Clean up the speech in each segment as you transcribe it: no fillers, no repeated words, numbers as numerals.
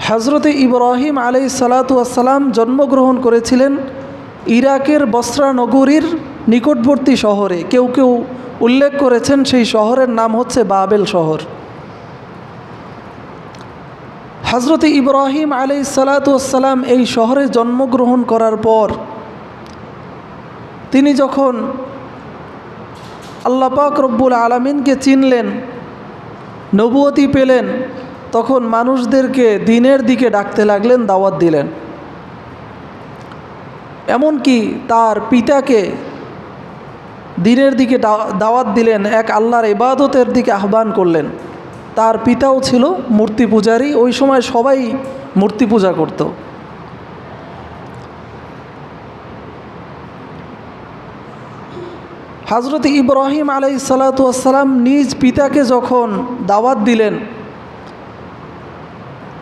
হজরতে ইব্রাহিম আলাইহিসসালাতু ওয়াসসালাম জন্মগ্রহণ করেছিলেন ইরাকের বসরা নগরীর নিকটবর্তী শহরে। কেউ কেউ উল্লেখ করেছেন সেই শহরের নাম হচ্ছে বাবেল শহর। হজরতে ইব্রাহিম আলাইহিসসালাতু ওয়াসসালাম এই শহরে জন্মগ্রহণ করার পর তিনি যখন আল্লাহ পাক রব্বুল আলামিনকে চিনলেন, নবুয়তি পেলেন, তখন মানুষদেরকে দিনের দিকে ডাকতে লাগলেন, দাওয়াত দিলেন। এমনকি তার পিতাকে দিনের দিকে দাওয়াত দিলেন, এক আল্লাহর ইবাদতের দিকে আহ্বান করলেন। তার পিতাও ছিল মূর্তি পূজারী, ওই সময় সবাই মূর্তি পূজা করত। হযরত ইব্রাহিম আলাইহিসসালাতু ওয়াসসালাম নিজ পিতাকে যখন দাওয়াত দিলেন,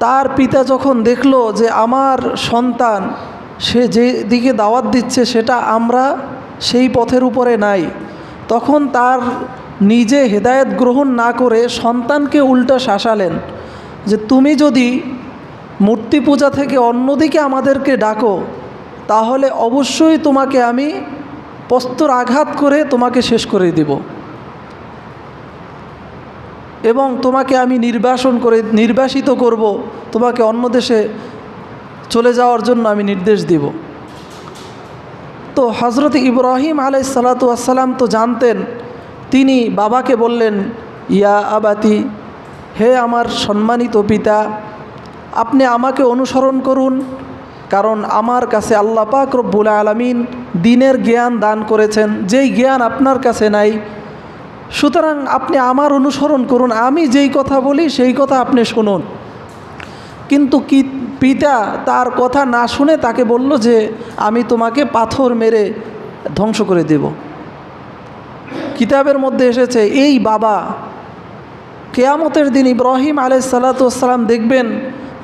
তার পিতা যখন দেখলো যে আমার সন্তান সে যে দিকে দাওয়াত দিচ্ছে সেটা আমরা সেই পথের উপরে নাই, তখন তার নিজে হেদায়েত গ্রহণ না করে সন্তানকে উল্টা শাসালেন যে তুমি যদি মূর্তি পূজা থেকে অন্যদিকে আমাদেরকে ডাকো তাহলে অবশ্যই তোমাকে আমি প্রস্তর আঘাত করে তোমাকে শেষ করে দিব এবং তোমাকে আমি নির্বাসিত করব, তোমাকে অন্য দেশে চলে যাওয়ার জন্য আমি নির্দেশ দিব। তো হযরত ইব্রাহিম আলাইহিসসালাতু ওয়াসসালাম তো জানতেন। তিনি বাবাকে বললেন, ইয়া আবাতি, হে আমার সম্মানিত পিতা, আপনি আমাকে অনুসরণ করুন, কারণ আমার কাছে আল্লাহ পাক রব্বুল আলামিন দ্বীনের জ্ঞান দান করেছেন, যেই জ্ঞান আপনার কাছে নাই। সুতরাং আপনি আমার অনুসরণ করুন, আমি যেই কথা বলি সেই কথা আপনি শুনুন। কিন্তু পিতা তার কথা না শুনে তাকে বলল যে আমি তোমাকে পাথর মেরে ধ্বংস করে দেব। কিতাবের মধ্যে এসেছে এই বাবা কিয়ামতের দিন ইব্রাহিম আলাইহিসসালাতু ওয়াসসালাম দেখবেন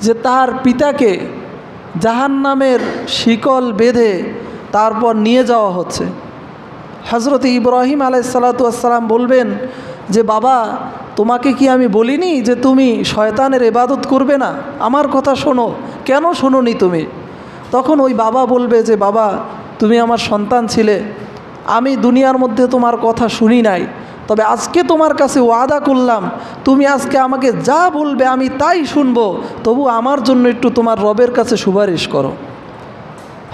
যে তার পিতাকে জাহান্নামের শিকল বেঁধে তারপর নিয়ে যাওয়া হচ্ছে। হযরত ইব্রাহিম আলাইহিসসালাতু ওয়াসসালাম বলবেন যে বাবা, তোমাকে কি আমি বলিনি যে তুমি শয়তানের ইবাদত করবে না? আমার কথা শোনো, কেন শোনোনি তুমি? তখন ওই বাবা বলবে যে বাবা, তুমি আমার সন্তান ছিলে, আমি দুনিয়ার মধ্যে তোমার কথা শুনি নাই, তবে আজকে তোমার কাছে ওয়াদা করলাম তুমি আজকে আমাকে যা বলবে আমি তাই শুনবো, তবু আমার জন্য একটু তোমার রবের কাছে সুপারিশ করো।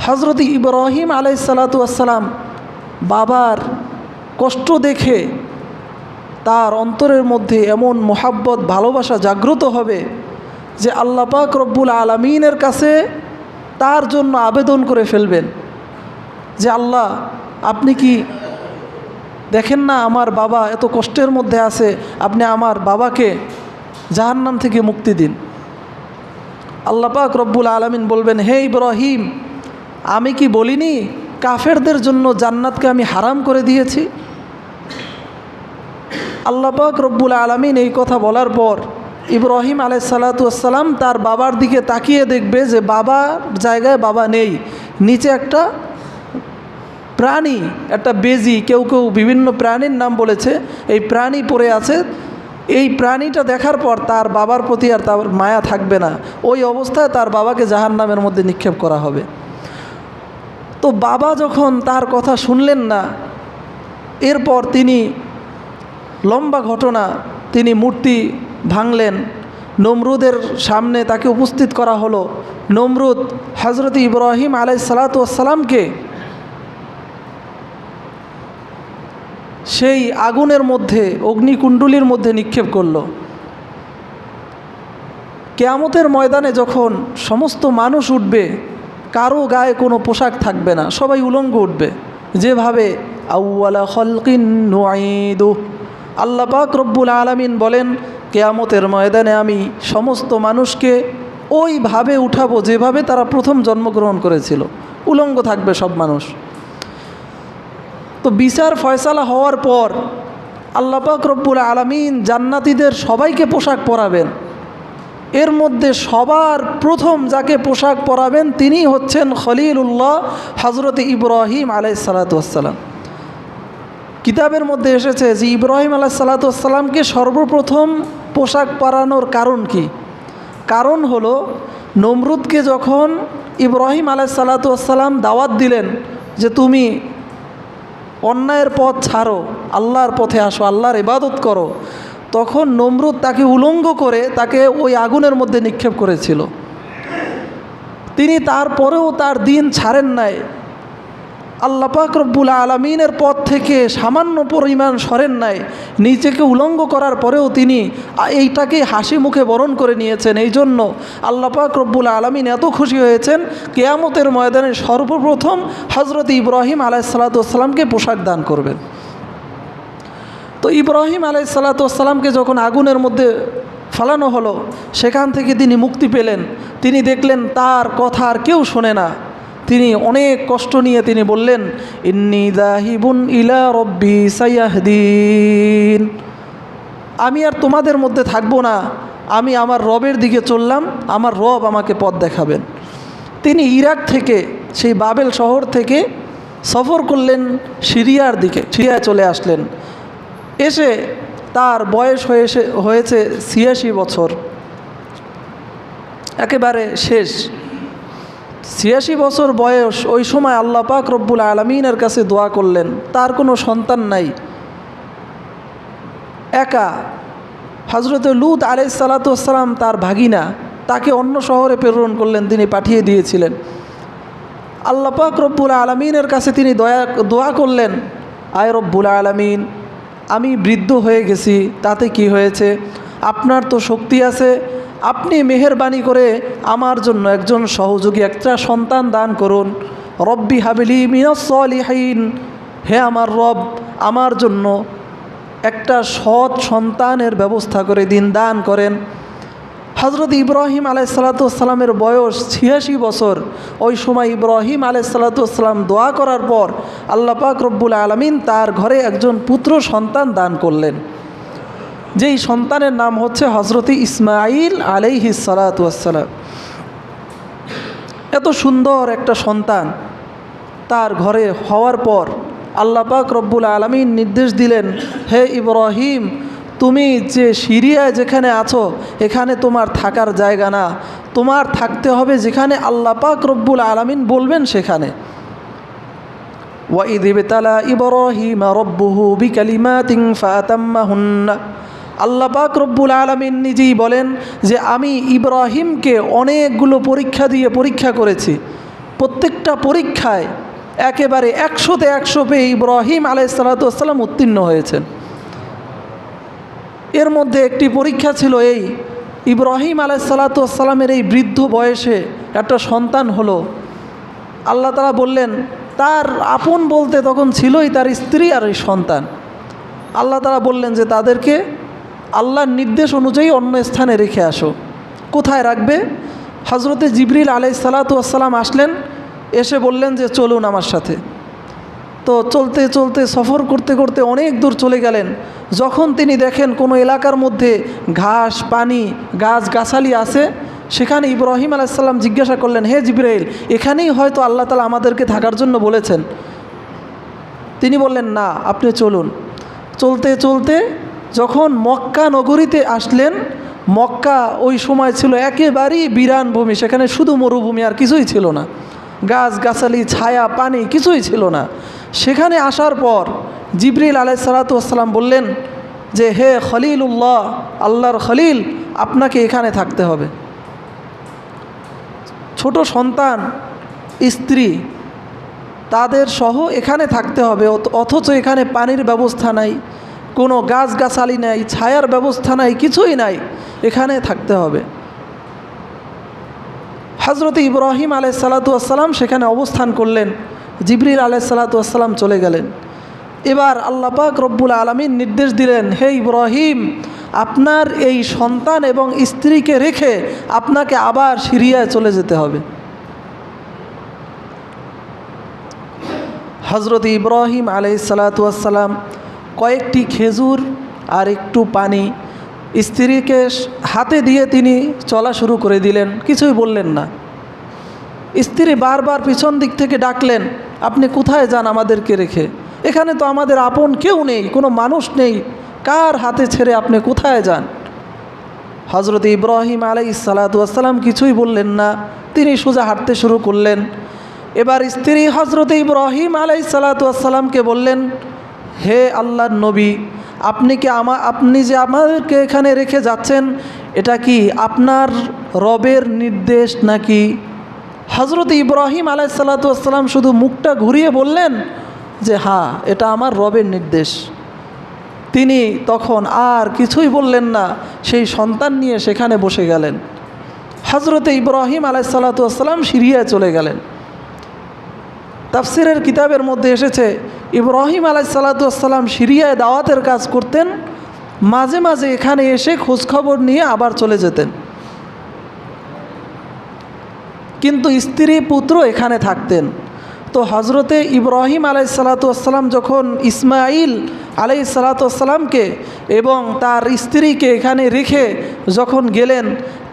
হযরত ইব্রাহিম আলাইহিসসালাতু ওয়াসসালাম বাবার কষ্ট দেখে তার অন্তরের মধ্যে এমন মোহাব্বত, ভালোবাসা জাগ্রত হবে যে আল্লাহ পাক রব্বুল আলামিনের কাছে তার জন্য আবেদন করে ফেলবেন যে আল্লাহ, আপনি কি দেখেন না আমার বাবা এত কষ্টের মধ্যে আছে, আপনি আমার বাবাকে জাহান্নাম থেকে মুক্তি দিন। আল্লাহ পাক রব্বুল আলামিন বলবেন, হে ইব্রাহিম, আমি কি বলিনি কাফেরদের জন্য জান্নাতকে আমি হারাম করে দিয়েছি? আল্লাহ পাক রব্বুল আলামিন এই কথা বলার পর ইব্রাহিম আলাইহিসসালাতু ওয়াসসালাম তার বাবার দিকে তাকিয়ে দেখবে যে বাবার জায়গায় বাবা নেই, নিচে একটা প্রাণী, একটা বেজি, কেউ কেউ বিভিন্ন প্রাণীর নাম বলেছে, এই প্রাণী পড়ে আছে। এই প্রাণীটা দেখার পর তার বাবার প্রতি আর তার মায়া থাকবে না, ওই অবস্থায় তার বাবাকে জাহান্নামের মধ্যে নিক্ষেপ করা হবে। তো বাবা যখন তার কথা শুনলেন না, এরপর তিনি লম্বা ঘটনা, তিনি মূর্তি ভাঙলেন, নমরুদের সামনে তাকে উপস্থিত করা হলো। নমরুদ হযরত ইব্রাহিম আলাইহিসসালাতু ওয়াসসালামকে সেই আগুনের মধ্যে, অগ্নিকুণ্ডলীর মধ্যে নিক্ষেপ করল। কিয়ামতের ময়দানে যখন সমস্ত মানুষ উঠবে, কারো গায়ে কোনো পোশাক থাকবে না, সবাই উলঙ্গ উঠবে, যেভাবে আউয়ালা খালকিন নুঈদু, আল্লাহ পাক রব্বুল আলামিন বলেন কিয়ামতের ময়দানে আমি সমস্ত মানুষকে ওইভাবে উঠাবো যেভাবে তারা প্রথম জন্মগ্রহণ করেছিল, উলঙ্গ থাকবে সব মানুষ। তো বিচার ফয়সালা হওয়ার পর আল্লাহ পাক রব্বুল আলামিন জান্নাতীদের সবাইকে পোশাক পরাবেন। এর মধ্যে সবার প্রথম যাকে পোশাক পরাবেন তিনি হচ্ছেন খলিলুল্লাহ হযরত ইব্রাহিম আলাইহিসসালাতু ওয়াসসালাম। কিতাবের মধ্যে এসেছে যে ইব্রাহিম আলাইহিসসালাতু ওয়াসসালামকে সর্বপ্রথম পোশাক পরানোর কারণ কি? কারণ হলো নমরুদকে যখন ইব্রাহিম আলাইহিসসালাম দাওয়াত দিলেন যে তুমি অন্যায়ের পথ ছাড়ো, আল্লাহর পথে আসো, আল্লাহর ইবাদত করো, তখন নমরুদ তাকে উলঙ্গ করে তাকে ওই আগুনের মধ্যে নিক্ষেপ করেছিল। তিনি তারপরেও তার দিন ছাড়েন নাই, আল্লাহ পাক রব্বুল আলামিনের পথ থেকে সামান্য পরিমাণ সরেন নাই। নিজেকে উলঙ্গ করার পরেও তিনি এইটাকে হাসি মুখে বরণ করে নিয়েছেন। এই জন্য আল্লাহ পাক রব্বুল আলামিন এত খুশি হয়েছেন, কিয়ামতের ময়দানে সর্বপ্রথম হজরত ইব্রাহিম আলাইহিসসালামকে পোশাক দান করবেন। তো ইব্রাহিম আলাইহিসসালামকে যখন আগুনের মধ্যে ফালানো হলো, সেখান থেকে তিনি মুক্তি পেলেন। তিনি দেখলেন তার কথা আর কেউ শোনে না। তিনি অনেক কষ্ট নিয়ে তিনি বললেন, ইন্নী যাহিবুন ইলা রব্বি সায়াহদিন, আমি আর তোমাদের মধ্যে থাকবো না, আমি আমার রবের দিকে চললাম, আমার রব আমাকে পথ দেখাবেন। তিনি ইরাক থেকে, সেই বাবেল শহর থেকে সফর করলেন সিরিয়ার দিকে, সিরিয়ায় চলে আসলেন। এসে তার বয়স হয়েছে ৮৬ বছর, একেবারে শেষ ৮৬ বছর বয়স। ওই সময় আল্লাহ পাক রব্বুল আলামিনের কাছে দোয়া করলেন, তার কোনো সন্তান নাই, একা। হজরত লূত আলাইহিসসালাম তার ভাগিনা, তাকে অন্য শহরে প্রেরণ করলেন, তিনি পাঠিয়ে দিয়েছিলেন। আল্লাহ পাক রব্বুল আলামিনের কাছে তিনি দোয়া করলেন, আয় রব্বুল আলামিন, আমি বৃদ্ধ হয়ে গেছি, তাতে কি হয়েছে, আপনার তো শক্তি আছে, আপনি মেহেরবানি করে আমার জন্য একজন সহযোগী, একটা সন্তান দান করুন। রব্বি হাবিলি মিনাস সলিহিন, হে আমার রব, আমার জন্য একটা সৎ সন্তানের ব্যবস্থা করে দিন, দান করেন। হজরত ইব্রাহিম আলাইহিসসালামের বয়স ৮৬ বছর। ওই সময় ইব্রাহিম আলাইহিসসালাম দোয়া করার পর আল্লাহ পাক রব্বুল আলামিন তার ঘরে একজন পুত্র সন্তান দান করলেন, যেই সন্তানের নাম হচ্ছে হজরত ইসমাইল আলাইহিসসালাম। এত সুন্দর একটা সন্তান তার ঘরে হওয়ার পর আল্লাহ পাক রব্বুল আলামিন নির্দেশ দিলেন, হে ইব্রাহিম, তুমি যে সিরিয়ায় যেখানে আছো এখানে তোমার থাকার জায়গা না, তোমার থাকতে হবে যেখানে আল্লাহ পাক রব্বুল আলামিন বলবেন সেখানে। ওয়াইদ ইবতালা ইব্রাহিম রব্বুহু বিকালিমাতিন ফাতাম্মাহুন্না, আল্লাহ পাক রব্বুল আলামিন নিজেই বলেন যে আমি ইব্রাহিমকে অনেকগুলো পরীক্ষা করেছি, প্রত্যেকটা পরীক্ষায় একেবারে ১০০তে ১০০ পেয়ে ইব্রাহিম আলাইহিসসালাম উত্তীর্ণ হয়েছেন। এর মধ্যে একটি পরীক্ষা ছিল এই, ইব্রাহিম আলাইহিসসালামের এই বৃদ্ধ বয়সে একটা সন্তান হলো। আল্লাহ তাআলা বললেন, তার আপন বলতে তখন ছিলই তার স্ত্রী আর এই সন্তান। আল্লাহ তাআলা বললেন যে তাদেরকে আল্লাহর নির্দেশ অনুযায়ী অন্য স্থানে রেখে আসো। কোথায় রাখবে? হজরতে জিবরিল আলাইহিসসালাম আসলেন, এসে বললেন যে চলুন আমার সাথে। তো চলতে চলতে সফর করতে করতে অনেক দূর চলে গেলেন। যখন তিনি দেখেন কোনো এলাকার মধ্যে ঘাস, পানি, গাছ গাছালি আছে, সেখানে ইব্রাহিম আলাইহিসসালাম জিজ্ঞাসা করলেন, হে জিবরাইল, এখানেই হয়তো আল্লাহ তাআলা আমাদেরকে থাকার জন্য বলেছেন। তিনি বললেন, না, আপনি চলুন। চলতে চলতে যখন মক্কা নগরীতে আসলেন, মক্কা ওই সময় ছিল একেবারেই বিরান ভূমি, সেখানে শুধু মরুভূমি, আর কিছুই ছিল না, গাছ গাছালি, ছায়া, পানি কিছুই ছিল না। সেখানে আসার পর জিবরিল আলাইহিসসালাম বললেন যে, হে খলিলুল্লাহ, আল্লাহর খলিল, আপনাকে এখানে থাকতে হবে। ছোট সন্তান, স্ত্রী, তাদের সহ এখানে থাকতে হবে, অথচ এখানে পানির ব্যবস্থা নাই, কোনো গাছ গাছালি নাই, ছায়ার ব্যবস্থা নাই, কিছুই নাই, এখানে থাকতে হবে। হজরত ইব্রাহিম আলাইহিসসালাম সেখানে অবস্থান করলেন, জিবরিল আলাইহিসসালাম চলে গেলেন। এবার আল্লাহ পাক রব্বুল আলামিন নির্দেশ দিলেন, হে ইব্রাহিম, আপনার এই সন্তান এবং স্ত্রীকে রেখে আপনাকে আবার সিরিয়ায় চলে যেতে হবে। হজরত ইব্রাহিম আলাইহিসসালাম কয়েকটি খেজুর আর একটু পানি স্ত্রীকে হাতে দিয়ে তিনি চলা শুরু করে দিলেন, কিছুই বললেন না। স্ত্রী বারবার পিছন দিক থেকে ডাকলেন, আপনি কোথায় যান আমাদেরকে রেখে? এখানে তো আমাদের আপন কেউ নেই, কোনো মানুষ নেই, কার হাতে ছেড়ে আপনি কোথায় যান? হজরত ইব্রাহিম আলাইহিস সালাতু ওয়াস সালাম কিছুই বললেন না, তিনি সোজা হাঁটতে শুরু করলেন। এবার স্ত্রী হজরত ইব্রাহিম আলাইহিস সালাতু ওয়াস সালামকে বললেন, হে আল্লাহর নবী, আপনি যে আমাদেরকে এখানে রেখে যাচ্ছেন, এটা কি আপনার রবের নির্দেশ নাকি? হজরত ইব্রাহিম আলাইহিস সালাতু ওয়াস সালাম শুধু মুখটা ঘুরিয়ে বললেন যে হ্যাঁ, এটা আমার রবের নির্দেশ। তিনি তখন আর কিছুই বললেন না, সেই সন্তান নিয়ে সেখানে বসে গেলেন। হজরতে ইব্রাহিম আলাইহিস সালাতু ওয়াস সালাম সিরিয়ায় চলে গেলেন। তাফসিরের কিতাবের মধ্যে এসেছে, ইব্রাহিম আলাইহিস সালাতু ওয়াস সালাম সিরিয়ায় দাওয়াতের কাজ করতেন, মাঝে মাঝে এখানে এসে খোঁজখবর নিয়ে আবার চলে যেতেন। কিন্তু স্ত্রী পুত্র এখানে থাকতেন। তো হজরতে ইব্রাহিম আলাইহিস সালাতু ওয়াস সালাম যখন ইসমাইল আলাইহিস সালাতু ওয়াস সালামকে এবং তার স্ত্রীকে এখানে রেখে যখন গেলেন,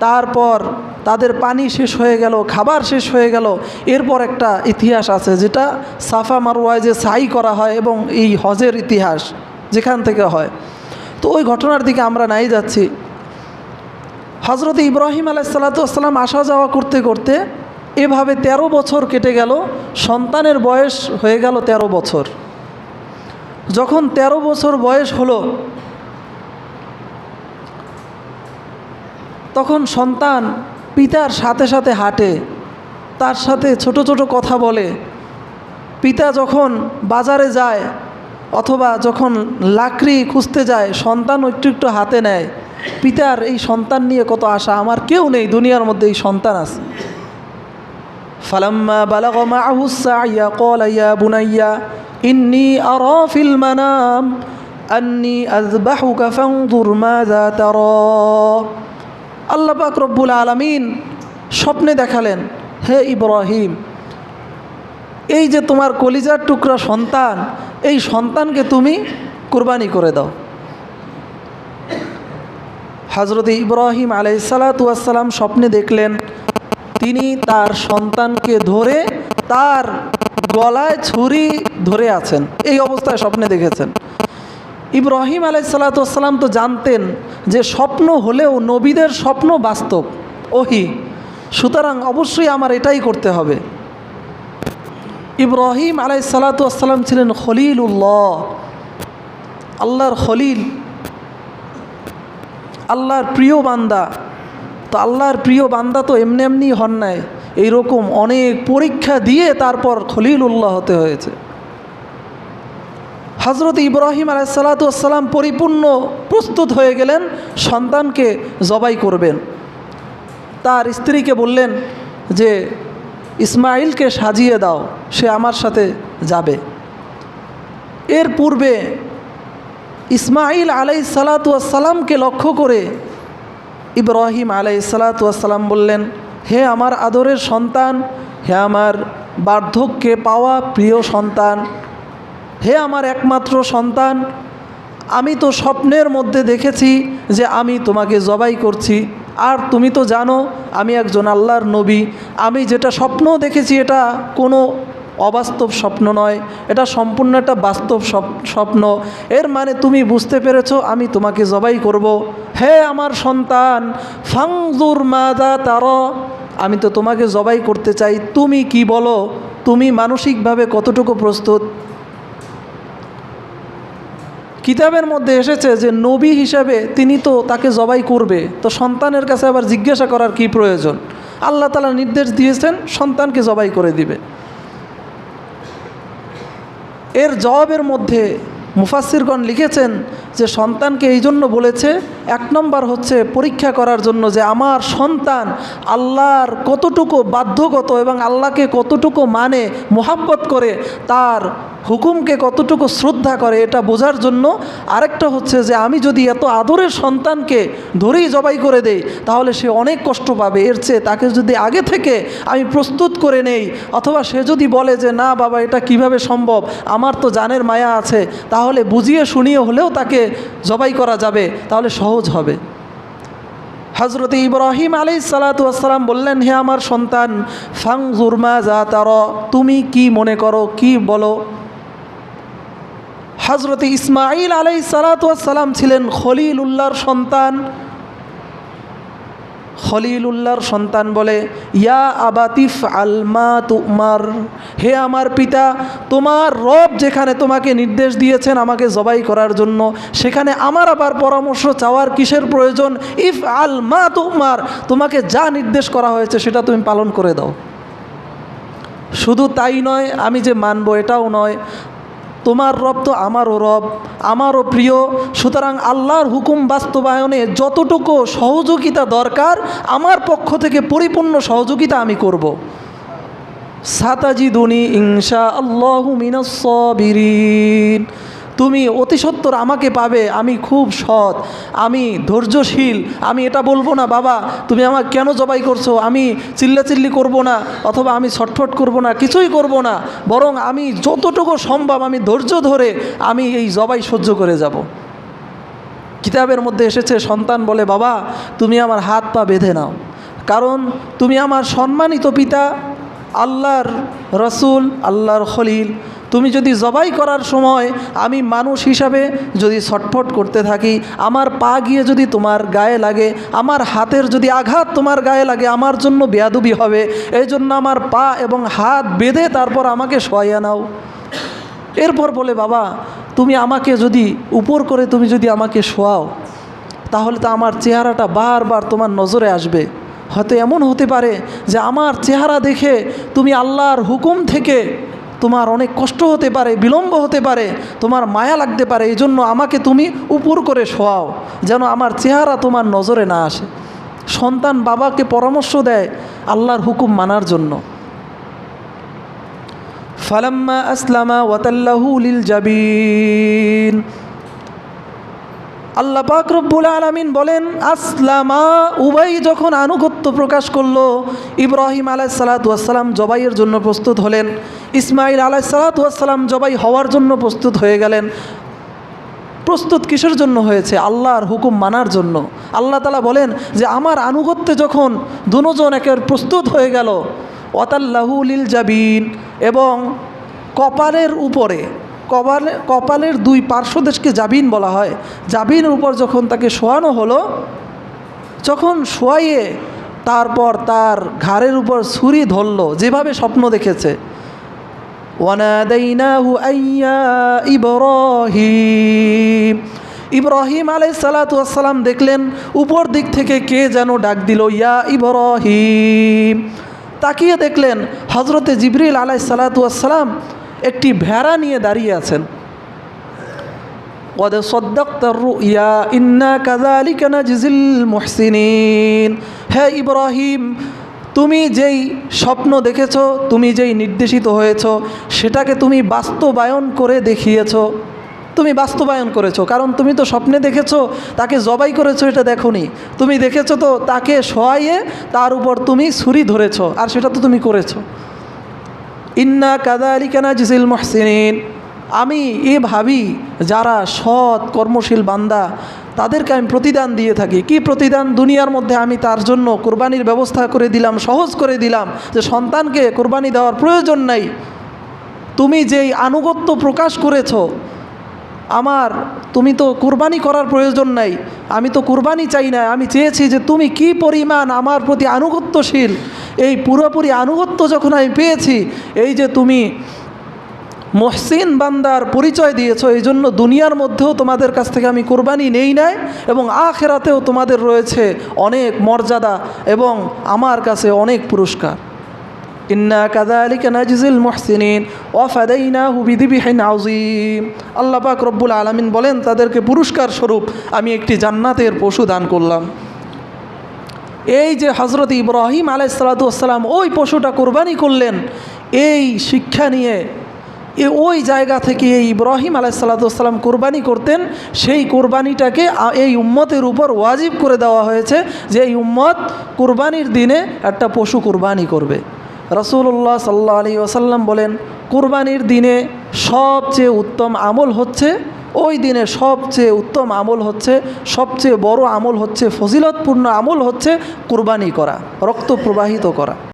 তারপর তাদের পানি শেষ হয়ে গেল, খাবার শেষ হয়ে গেল। এরপর একটা ইতিহাস আছে, যেটা সাফা মারওয়ায় যে সাই করা হয় এবং এই হজের ইতিহাস যেখান থেকে হয়। তো ওই ঘটনার দিকে আমরা নাই যাচ্ছি। হজরত ইব্রাহিম আলাইহিস সালাতু ওয়াস সালাম আসা যাওয়া করতে করতে এভাবে 13 বছর কেটে গেল। সন্তানের বয়স হয়ে গেল 13 বছর। যখন 13 বছর বয়স হলো, তখন সন্তান পিতার সাথে সাথে হাঁটে, তার সাথে ছোট ছোট কথা বলে। পিতা যখন বাজারে যায় অথবা যখন লাকড়ি খুঁজতে যায়, সন্তান একটু একটু হাতে নেয়। পিতার এই সন্তান নিয়ে কত আশা, আমার কেউ নেই দুনিয়ার মধ্যে, এই সন্তান আছে। ফালাম্মা বালাগা মাআহু সাইয়া ক্বালা ইয়া বুনাইয়া ইন্নী আরা ফিল মানাম আন্নী আযবাহুকা ফানজুর মাযা তারা। আল্লাহ পাক রব্বুল আলামিন স্বপ্নে দেখালেন, হে ইব্রাহিম, এই যে তোমার কলিজার টুকরা সন্তান, এই সন্তানকে তুমি কুরবানি করে দাও। হজরত ইব্রাহিম আলাইহিস সালাতু ওয়াস সালাম স্বপ্নে দেখলেন তিনি তার সন্তানকে ধরে তার গলায় ছুরি ধরে আছেন, এই অবস্থায় স্বপ্নে দেখেছেন। ইব্রাহিম আলাইহিস সালাতু ওয়াস সালাম তো জানতেন যে স্বপ্ন হলেও নবীদের স্বপ্ন বাস্তব, ওহি, সুতরাং অবশ্যই আমার এটাই করতে হবে। ইব্রাহিম আলাইহিস সালাতু ওয়াস সালাম ছিলেন খলিলুল্লাহ, আল্লাহর খলিল, আল্লাহর প্রিয় বান্দা। তো আল্লাহর প্রিয় বান্দা তো এমনি এমনি হন নাই, এইরকম অনেক পরীক্ষা দিয়ে তারপর খলিলুল্লাহ হতে হয়েছে। হজরত ইব্রাহিম আলাইহিস সালাতু ওয়াস সালাম পরিপূর্ণ প্রস্তুত হয়ে গেলেন, সন্তানকে জবাই করবেন। তার স্ত্রীকে বললেন যে ইসমাইলকে সাজিয়ে দাও, সে আমার সাথে যাবে। এর পূর্বে ইসমাইল আলাইহিস সালাতু ওয়াস সালামকে লক্ষ্য করে ইব্রাহিম আলাইহিস সালাতু ওয়াস সালাম বললেন, হে আমার আদরের সন্তান, হে আমার বার্ধক্যে পাওয়া প্রিয় সন্তান, হে আমার একমাত্র সন্তান, আমি তো স্বপ্নের মধ্যে দেখেছি যে আমি তোমাকে জবাই করছি, আর তুমি তো জানো আমি একজন আল্লাহর নবী। আমি যেটা স্বপ্ন দেখেছি এটা কোনো অবাস্তব স্বপ্ন নয়, এটা সম্পূর্ণ একটা বাস্তব স্বপ্ন। এর মানে তুমি বুঝতে পেরেছো আমি তোমাকে জবাই করব। হে আমার সন্তান, ফানজুর মাযা তারা, আমি তো তোমাকে জবাই করতে চাই, তুমি কি বলো, তুমি মানসিকভাবে কতটুকু প্রস্তুত? কিতাবের মধ্যে এসেছে যে নবী হিসাবে তিনি তো তাকে জবাই করবে, তো সন্তানের কাছে আবার জিজ্ঞাসা করার কি প্রয়োজন? আল্লাহ তাআলা নির্দেশ দিয়েছেন সন্তানকে জবাই করে দিবে। এর জবাবের মধ্যে মুফাসসিরগণ লিখেছেন যে সন্তানকে এই জন্য বলেছে, এক নম্বর হচ্ছে পরীক্ষা করার জন্য যে আমার সন্তান আল্লাহর কতটুকু বাধ্যগত এবং আল্লাহকে কতটুকু মানে, মোহাব্বত করে, তার হুকুমকে কতটুকু শ্রদ্ধা করে, এটা বোঝার জন্য। আরেকটা হচ্ছে যে আমি যদি এত আদরের সন্তানকে ধরেই জবাই করে দেই তাহলে সে অনেক কষ্ট পাবে, এর চেয়ে তাকে যদি আগে থেকে আমি প্রস্তুত করে নেই, অথবা সে যদি বলে যে না বাবা এটা কিভাবে সম্ভব, আমার তো জানের মায়া আছে, তাহলে বুঝিয়ে শুনিয়ে হলেও তাকে জবাই করা যাবে, তাহলে সহজ হবে। হজরত ইব্রাহিম আলাইহিস সালাতু ওয়াস সালাম বললেন, হে আমার সন্তান, ফানজুর মাযা তারা, তুমি কি মনে করো, কি বলো? হজরত ইসমাইল আলাইহিস সালাতু ওয়াস সালাম ছিলেন খলিলুল্লাহর সন্তান। খলিলুল্লাহর সন্তান বলে, ইয়া আবাতিফ আলমা তুমার, হে আমার পিতা, তোমার রব যেখানে তোমাকে নির্দেশ দিয়েছেন আমাকে জবাই করার জন্য, সেখানে আমার আবার পরামর্শ চাওয়ার কিসের প্রয়োজন? ইফ আলমা তুমার, তোমাকে যা নির্দেশ করা হয়েছে সেটা তুমি পালন করে দাও। শুধু তাই নয়, আমি যে মানব এটাও নয়, তোমার রব তো আমারও রব, আমারও প্রিয়, সুতরাং আল্লাহর হুকুম বাস্তবায়নে যতটুকু সহযোগিতা দরকার আমার পক্ষ থেকে পরিপূর্ণ সহযোগিতা আমি করব। সাতাজিদুনি ইনশা আল্লাহু মিনাস সাবিরিন, তুমি অতি সত্বর আমাকে পাবে, আমি খুব সৎ, আমি ধৈর্যশীল। আমি এটা বলবো না, বাবা তুমি আমাকে কেন জবাই করছো, আমি চিল্লাচিল্লি করব না, অথবা আমি ছটফট করব না, কিছুই করব না, বরং আমি যতটুকু সম্ভব আমি ধৈর্য ধরে আমি এই জবাই সহ্য করে যাব। কিতাবের মধ্যে এসেছে, সন্তান বলে, বাবা তুমি আমার হাত পা বেঁধে নাও, কারণ তুমি আমার সম্মানিত পিতা, আল্লাহর রসুল, আল্লাহর খলিল। তুমি যদি জবাই করার সময় আমি মানুষ হিসাবে যদি ছটফট করতে থাকি, আমার পা গিয়ে যদি তোমার গায়ে লাগে, আমার হাতের যদি আঘাত তোমার গায়ে লাগে, আমার জন্য বেয়াদবি হবে। এই জন্য আমার পা এবং হাত বেঁধে তারপর আমাকে শোয়াইয়া নাও। এরপর বলে, বাবা তুমি আমাকে যদি উপর করে তুমি যদি আমাকে শোয়াও, তাহলে তো আমার চেহারাটা বারবার তোমার নজরে আসবে। হয়তো এমন হতে পারে যে আমার চেহারা দেখে তুমি আল্লাহর হুকুম থেকে তোমার অনেক কষ্ট হতে পারে, বিলম্ব হতে পারে, তোমার মায়া লাগতে পারে। এই জন্য আমাকে তুমি উপর করে শোয়াও, যেন আমার চেহারা তোমার নজরে না আসে। সন্তান বাবাকে পরামর্শ দেয় আল্লাহর হুকুম মানার জন্য। ফালাম্মা আসলামা ওয়াতাল্লাহু লিল জাবিন, আল্লাহ পাক রব্বুল আলামিন বলেন, আসলামা, উভয় যখন আনুগত্য প্রকাশ করলো, ইব্রাহিম আলাইহিসসালাতু ওয়াসসালাম জবাইয়ের জন্য প্রস্তুত হলেন, ইসমাইল আলাইহিসসালাতু ওয়াসসালাম জবাই হওয়ার জন্য প্রস্তুত হয়ে গেলেন। প্রস্তুত কিসের জন্য হয়েছে? আল্লাহর হুকুম মানার জন্য। আল্লাহ তাআলা বলেন যে আমার আনুগত্যে যখন দুজন একের প্রস্তুত হয়ে গেল, ওয়াতাল্লাহু লিল জাবিন, এবং কপালের উপরে, কপালের দুই পার্শ্বদেশকে জাবিন বলা হয়, জাবিনের উপর যখন তাকে শোয়ানো হলো, যখন শোয়াইয়ে তারপর তার ঘাড়ের উপর ছুরি ধরল, যেভাবে স্বপ্ন দেখেছে। ওয়ানাদাইনাহু আইয়া ইব্রাহিম, ইব্রাহিম আলাইহিসসালাতু ওয়াসসালাম দেখলেন উপর দিক থেকে কে যেন ডাক দিল, ইয়া ইব্রাহিম। তাকিয়ে দেখলেন হজরতে জিবরিল আলাইহিসসালাতু ওয়াসসালাম একটি ভেড়া নিয়ে দাঁড়িয়ে আছেন। ওয়াদ সাদ্দাকতার রুইয়া ইন্না কাযালিকা নাজজিল মুহসিনিন, হে ইব্রাহিম, তুমি যেই স্বপ্ন দেখেছো, তুমি যেই নির্দেশিত হয়েছো, সেটাকে তুমি বাস্তবায়ন করে দেখিয়েছো। তুমি বাস্তবায়ন করেছো, কারণ তুমি তো স্বপ্নে দেখেছো তাকে জবাই করেছো, এটা দেখোনি। তুমি দেখেছো তো তাকে শোয়াইয়ে তার উপর তুমি ছুরি ধরেছো, আর সেটা তো তুমি করেছো। ইন্না কাযালিকা নাজজিল মুহসিনিন, আমি ভাবি যারা সৎ কর্মশীল বান্দা তাদেরকে আমি প্রতিদান দিয়ে থাকি। কি প্রতিদান? দুনিয়ার মধ্যে আমি তার জন্য কোরবানির ব্যবস্থা করে দিলাম, সহজ করে দিলাম, যে সন্তানকে কোরবানি দেওয়ার প্রয়োজন নাই। তুমি যেই আনুগত্য প্রকাশ করেছো আমার, তুমি তো কোরবানি করার প্রয়োজন নাই, আমি তো কোরবানি চাই না, আমি চেয়েছি যে তুমি কি পরিমাণ আমার প্রতি আনুগত্যশীল। এই পুরোপুরি আনুগত্য যখন আমি পেয়েছি, এই যে তুমি মুহসিন বান্দার পরিচয় দিয়েছো, এই জন্য দুনিয়ার মধ্যেও তোমাদের কাছ থেকে আমি কোরবানি নেই নাই, এবং আখিরাতেও তোমাদের রয়েছে অনেক মর্যাদা এবং আমার কাছে অনেক পুরস্কার। ইন্না কাযালিকা নাজজিল মুহসিনিন ওয়া ফাদাইনাহু বিযিবহিন আযীম, আল্লাহ পাক রব্বুল আলামিন বলেন তাদেরকে পুরস্কার স্বরূপ আমি একটি জান্নাতের পশু দান করলাম। এই যে হযরত ইব্রাহিম আলাইহিসসালাতু ওয়াসসালাম ওই পশুটা কোরবানি করলেন, এই শিক্ষা নিয়ে ওই জায়গা থেকে এই ইব্রাহিম আলাইহিসসালাতু ওয়াসসালাম কোরবানি করতেন, সেই কোরবানিটাকে এই উম্মতের উপর ওয়াজিব করে দেওয়া হয়েছে যে এই উম্মত কোরবানির দিনে একটা পশু কোরবানি করবে। রাসূলুল্লাহ সাল্লাল্লাহু আলাইহি ওয়াসাল্লাম বলেন, কোরবানির দিনে সবচেয়ে উত্তম আমল হচ্ছে, ওই দিনে সবচেয়ে উত্তম আমল হচ্ছে, সবচেয়ে বড় আমল হচ্ছে, ফজিলতপূর্ণ আমল হচ্ছে কোরবানি করা, রক্ত প্রবাহিত করা।